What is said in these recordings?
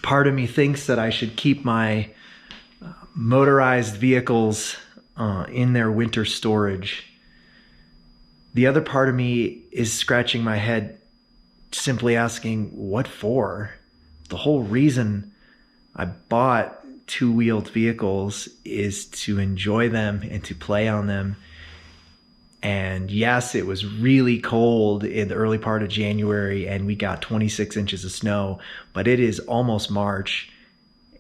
Part of me thinks that I should keep my motorized vehicles in their winter storage. The other part of me is scratching my head, simply asking, what for? The whole reason I bought two-wheeled vehicles is to enjoy them and to play on them. And yes, it was really cold in the early part of January and we got 26 inches of snow, but it is almost March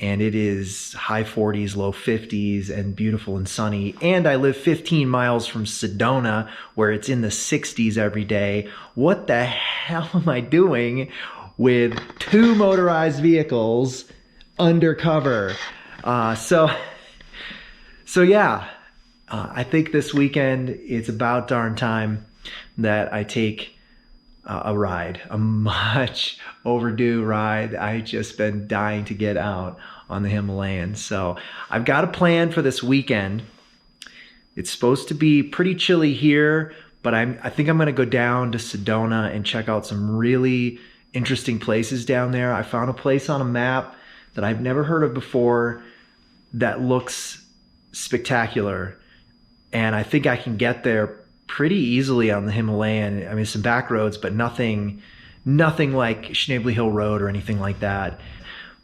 and it is high 40s, low 50s and beautiful and sunny. And I live 15 miles from Sedona where it's in the 60s every day. What the hell am I doing with two motorized vehicles undercover? So yeah. I think this weekend it's about darn time that I take a ride, a much overdue ride. I just been dying to get out on the Himalayan. So I've got a plan for this weekend. It's supposed to be pretty chilly here, but I think I'm going to go down to Sedona and check out some really interesting places down there. I found a place on a map that I've never heard of before that looks spectacular. And I think I can get there pretty easily on the Himalayan. I mean, some back roads, but nothing like Schnably Hill Road or anything like that.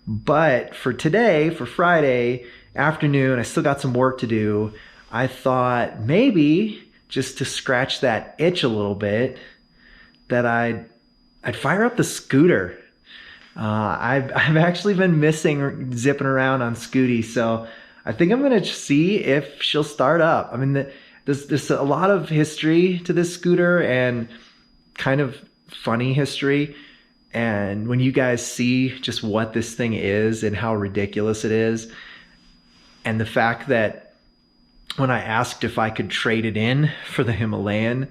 But for today, for Friday afternoon, I still got some work to do. I thought maybe just to scratch that itch a little bit, that I'd fire up the scooter. I've actually been missing zipping around on Scooty, so I think I'm going to see if she'll start up. I mean, there's a lot of history to this scooter and kind of funny history. And when you guys see just what this thing is and how ridiculous it is, and the fact that when I asked if I could trade it in for the Himalayan,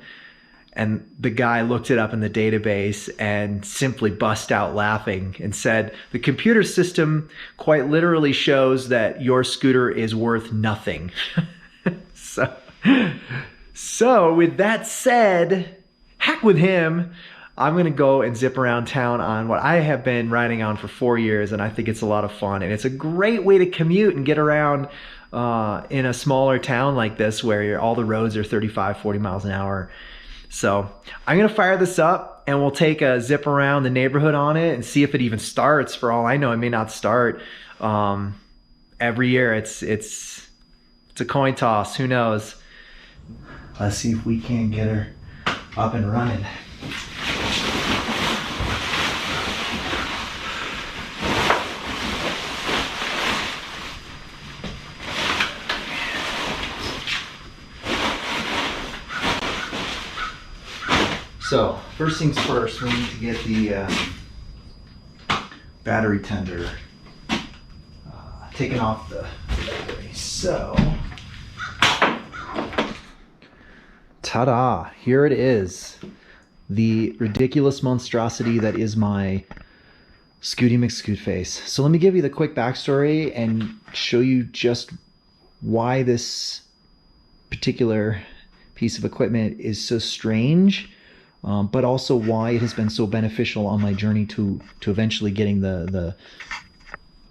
and the guy looked it up in the database and simply bust out laughing and said, the computer system quite literally shows that your scooter is worth nothing. So with that said, heck with him. I'm going to go and zip around town on what I have been riding on for 4 years, and I think it's a lot of fun. And it's a great way to commute and get around in a smaller town like this where all the roads are 35, 40 miles an hour. So I'm going to fire this up and we'll take a zip around the neighborhood on it and see if it even starts. For all I know, it may not start. Every year it's a coin toss. Who knows? Let's see if we can get her up and running. So, first things first, we need to get the battery tender taken off the battery. So, ta-da, here it is. The ridiculous monstrosity that is my Scooty McScootface. So let me give you the quick backstory and show you just why this particular piece of equipment is so strange. But also why it has been so beneficial on my journey to eventually getting the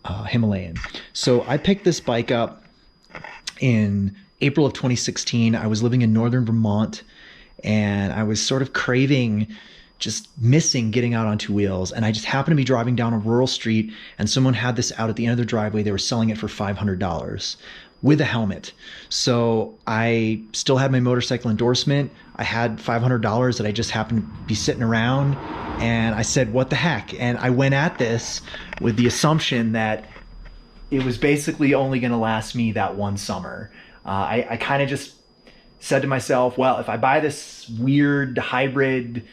Himalayan. So I picked this bike up in April of 2016. I was living in northern Vermont and I was sort of craving, just missing getting out on two wheels. And I just happened to be driving down a rural street and someone had this out at the end of the driveway. They were selling it for $500 with a helmet. So I still had my motorcycle endorsement. I had $500 that I just happened to be sitting around and I said, what the heck? And I went at this with the assumption that it was basically only gonna last me that one summer. I kind of just said to myself, well, if I buy this weird hybrid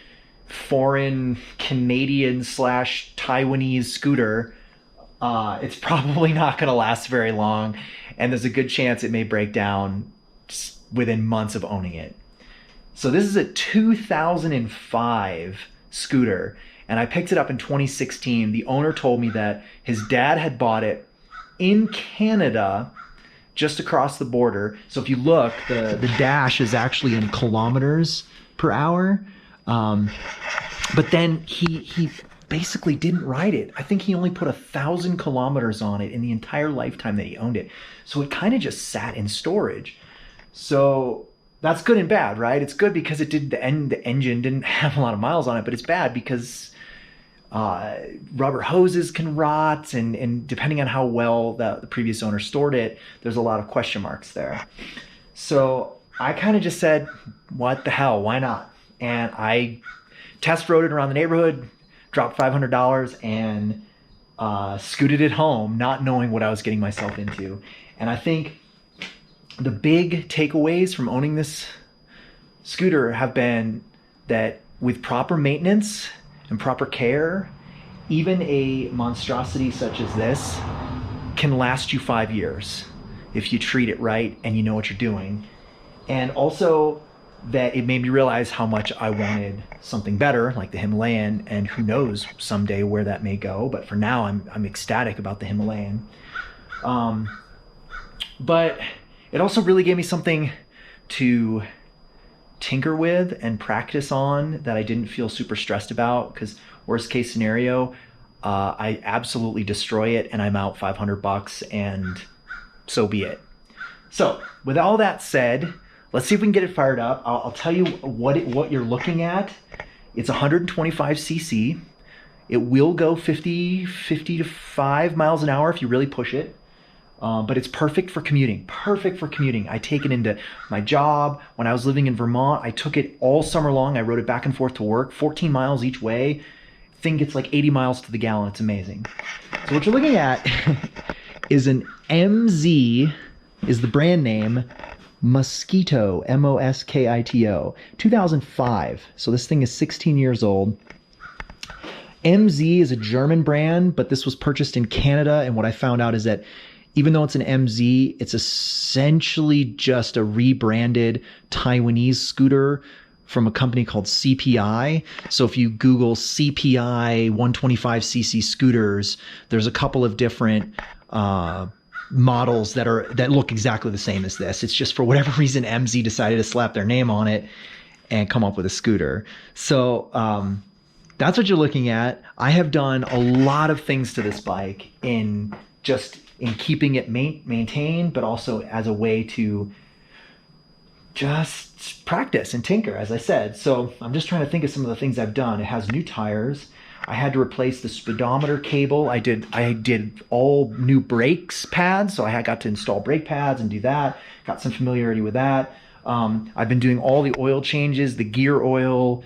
foreign Canadian / Taiwanese scooter, it's probably not gonna last very long. And there's a good chance it may break down within months of owning it. So this is a 2005 scooter, and I picked it up in 2016. The owner told me that his dad had bought it in Canada, just across the border. So if you look, the dash is actually in kilometers per hour. But then he basically didn't ride it. I think he only put 1,000 kilometers on it in the entire lifetime that he owned it. So it kind of just sat in storage. So that's good and bad, right? It's good because it did the engine didn't have a lot of miles on it, but it's bad because rubber hoses can rot, and depending on how well the previous owner stored it, there's a lot of question marks there. So I kind of just said, what the hell, why not? And I test rode it around the neighborhood, dropped $500, and scooted it home, not knowing what I was getting myself into. And I think the big takeaways from owning this scooter have been that with proper maintenance and proper care, even a monstrosity such as this can last you 5 years if you treat it right and you know what you're doing. And also that it made me realize how much I wanted something better, like the Himalayan, and who knows someday where that may go. But for now, I'm ecstatic about the Himalayan. But it also really gave me something to tinker with and practice on that I didn't feel super stressed about, because worst case scenario, I absolutely destroy it and I'm out $500 and so be it. So with all that said, let's see if we can get it fired up. I'll tell you what you're looking at. It's 125 cc. It will go 50 to 5 miles an hour if you really push it. But it's perfect for commuting. Perfect for commuting. I take it into my job. When I was living in Vermont, I took it all summer long. I rode it back and forth to work, 14 miles each way. Thing gets like 80 miles to the gallon. It's amazing. So what you're looking at is an MZ, is the brand name, Mosquito, Moskito, 2005. So this thing is 16 years old. MZ is a German brand, but this was purchased in Canada. And what I found out is that even though it's an MZ, it's essentially just a rebranded Taiwanese scooter from a company called CPI. So if you Google CPI 125cc scooters, there's a couple of different models that look exactly the same as this. It's just for whatever reason, MZ decided to slap their name on it and come up with a scooter. So that's what you're looking at. I have done a lot of things to this bike in keeping it maintained, but also as a way to just practice and tinker, as I said. So I'm just trying to think of some of the things I've done. It has new tires. I had to replace the speedometer cable. I did all new brakes pads, so I got to install brake pads and do that. Got some familiarity with that. I've been doing all the oil changes, the gear oil,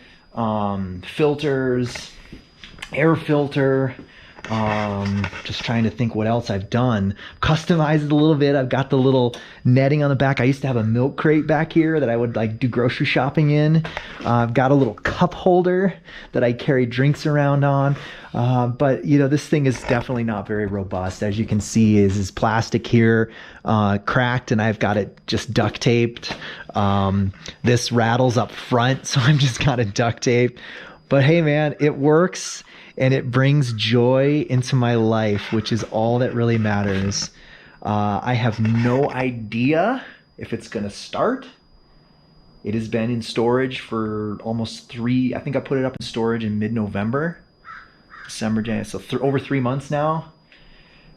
filters, air filter. Just trying to think what else I've done. Customized it a little bit. I've got the little netting on the back. I used to have a milk crate back here that I would like do grocery shopping in. I've got a little cup holder that I carry drinks around on. But you know, this thing is definitely not very robust. As you can see, is plastic here cracked, and I've got it just duct taped. This rattles up front, so I'm just got it duct taped. But hey man, it works. And it brings joy into my life, which is all that really matters. I have no idea if it's going to start. It has been in storage for almost I think I put it up in storage in mid-November, December, January, so over 3 months now.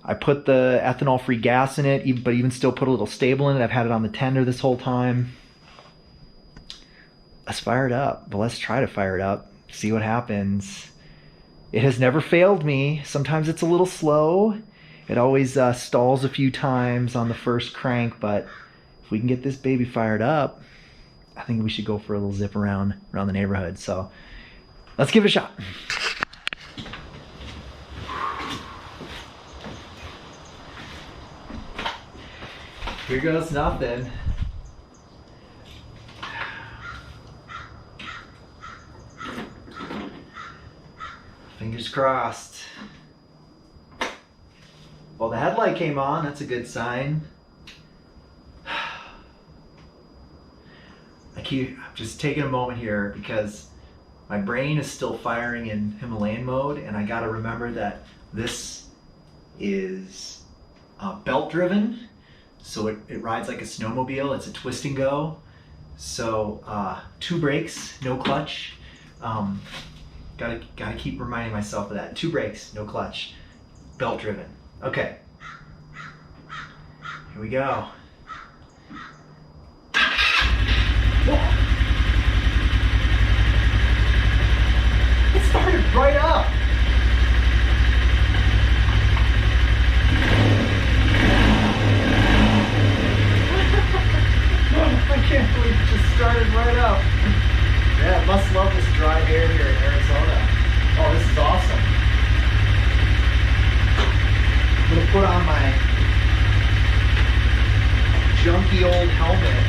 I put the ethanol-free gas in it, but even still put a little stable in it. I've had it on the tender this whole time. Let's fire it up. But let's try to fire it up, see what happens. It has never failed me. Sometimes it's a little slow. It always stalls a few times on the first crank, but if we can get this baby fired up, I think we should go for a little zip around the neighborhood. So let's give it a shot. Here goes nothing. Fingers crossed. Well, the headlight came on. That's a good sign. I'm just taking a moment here because my brain is still firing in Himalayan mode, and I got to remember that this is belt driven, so it rides like a snowmobile. It's a twist and go. So 2 brakes, no clutch. Gotta keep reminding myself of that. 2 brakes, no clutch, belt driven. Okay. Here we go. Whoa. It started right up. I can't believe it just started right up. Yeah, must love this dry air here in Arizona. Oh, this is awesome. I'm gonna put on my junky old helmet.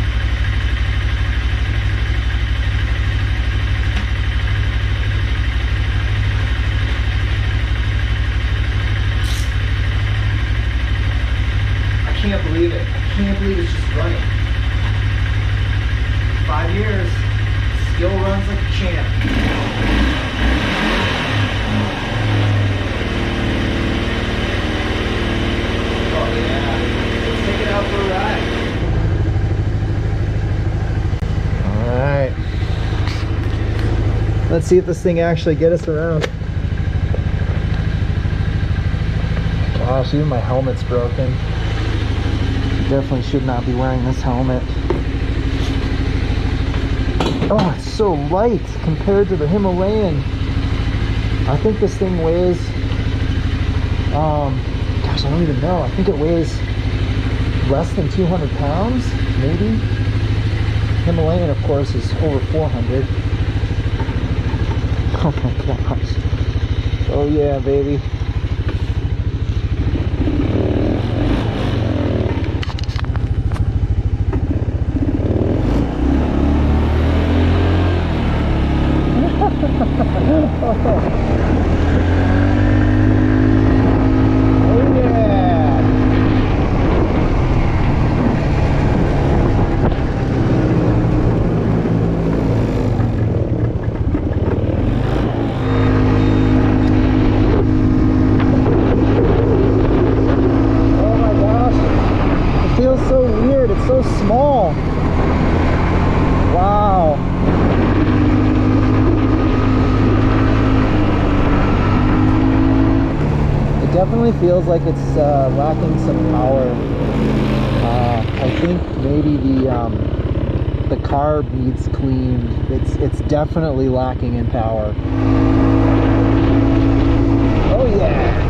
I can't believe it. I can't believe it's just running. 5 years, still runs like a champ. Oh yeah, let's take it out for a ride. All right, let's see if this thing actually gets us around. Gosh, even my helmet's broken. Definitely should not be wearing this helmet. Oh, it's so light compared to the Himalayan. I think this thing weighs, gosh, I don't even know. I think it weighs less than 200 pounds, maybe. Himalayan, of course, is over 400. Oh my gosh. Oh yeah, baby. Definitely feels like it's lacking some power. I think maybe the carb needs cleaned. It's definitely lacking in power. Oh yeah!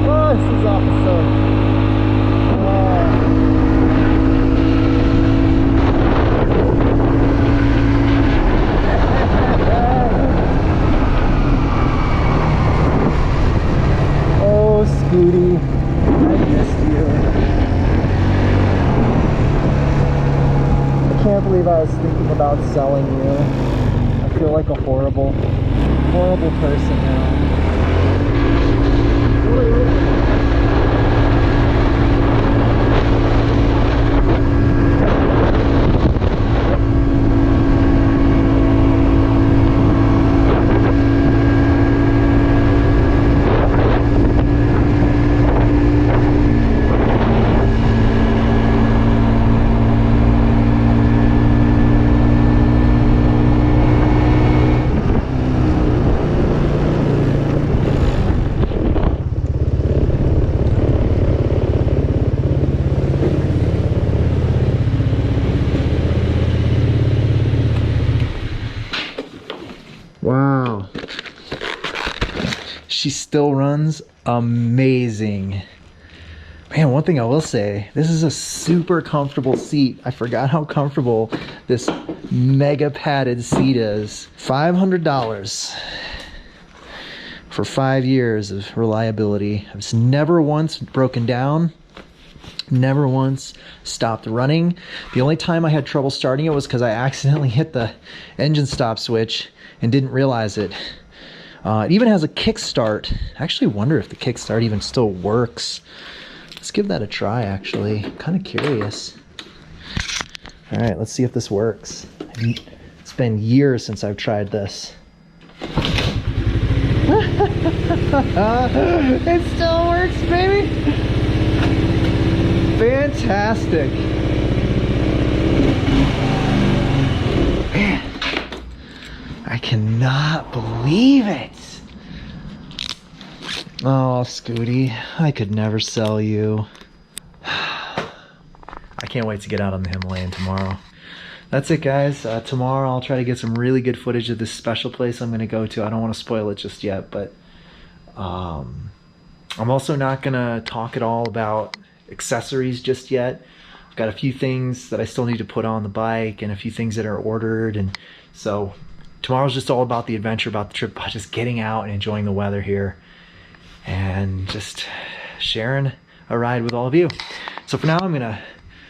Oh, this is awesome. Scooty, I missed you. I can't believe I was thinking about selling you. I feel like a horrible person now. Wow. She still runs amazing. Man, one thing I will say, this is a super comfortable seat. I forgot how comfortable this mega padded seat is. $500 for 5 years of reliability. It's never once broken down. Never once stopped running. The only time I had trouble starting it was because I accidentally hit the engine stop switch and didn't realize it. It even has a kickstart. I actually wonder if the kickstart even still works. Let's give that a try, actually. I'm kind of curious. All right, let's see if this works. It's been years since I've tried this. Ah! It still works, baby. Fantastic. Man, I cannot believe it. Oh, Scooty, I could never sell you. I can't wait to get out on the Himalayan tomorrow. That's it, guys. Tomorrow I'll try to get some really good footage of this special place I'm going to go to. I don't want to spoil it just yet, but I'm also not going to talk at all about accessories just yet. I've got a few things that I still need to put on the bike and a few things that are ordered, and so tomorrow's just all about the adventure, about the trip, about just getting out and enjoying the weather here and just sharing a ride with all of you. So for now, I'm going to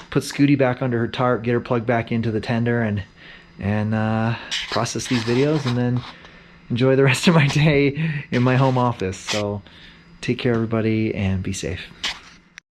put Scooty back under her tarp, get her plugged back into the tender, and process these videos, and then enjoy the rest of my day in my home office. So take care, everybody, and be safe.